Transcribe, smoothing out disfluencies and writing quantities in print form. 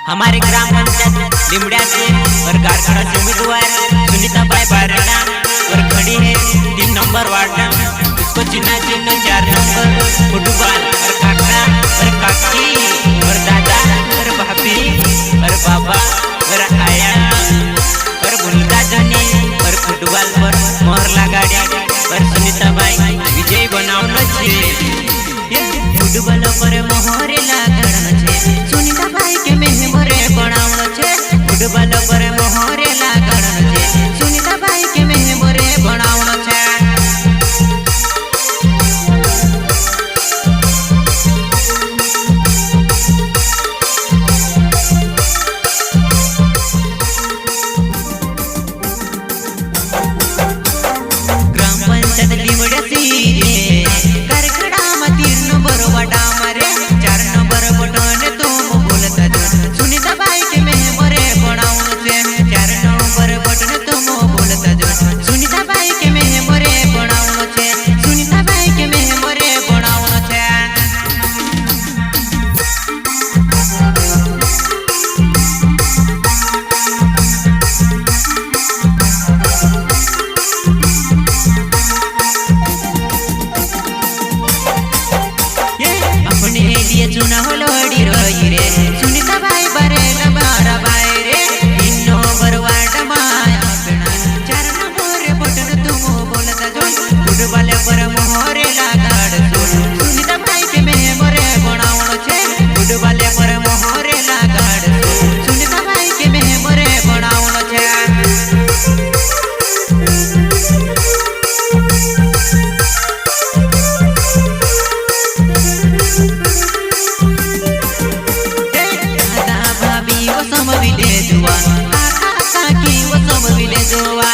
हमारे ग्राम पंचायत लिमड़िया से और कारखाना से उम्मीदवार सुनीता बाई बारड़ा और खड़ी है 3 नंबर वार्ड में। उसको चुना चिन्ह 4 नंबर फुटबॉल और काका और काकी और दादा और भाभी और बाबा और आया और भूलता जनी और फुटबॉल पर मोहर लगाड़ी और सुनीता बाई विजय बनावनो छे। फुटबॉल पर मोहर लगाड़नो छे सुनीता बाई के मेहमरे बनावनो छे। फुटबॉल पर मोहर लगाड़नो छे सुनीता बाई के मेहमरे बनावनो छे। ग्राम पंचायत लिमड़िया सी कारखड़ा में 3 नंबर वाटा मारे 4 नंबर बटन तुम बोलता जो सुनीता बाई के मेहमरे बनावनो छे। 4 नंबर बटन तुम बोलता जो सुनीता बाई के मेहमरे बनावनो छे। सुनीता बाई के मेहमरे बनावनो छे। अपने लिए चुना हो लोड़ी रोई रे सुनीता बाई बरे लबारा बाई रे 3 नंबर वार्ड में अपना 4 नंबर बटन तुम बोलता जो फुटबॉल पर मोहरे लगाड़ जो सुनीता बाई के मेहमरे बनावनो छे। फुटबॉल पर मोहरे लगाड़ जो सुनीता बाई के मेहमरे बनावनो छे। वो सब विले जुआ काका काकी वो सब विले जुआ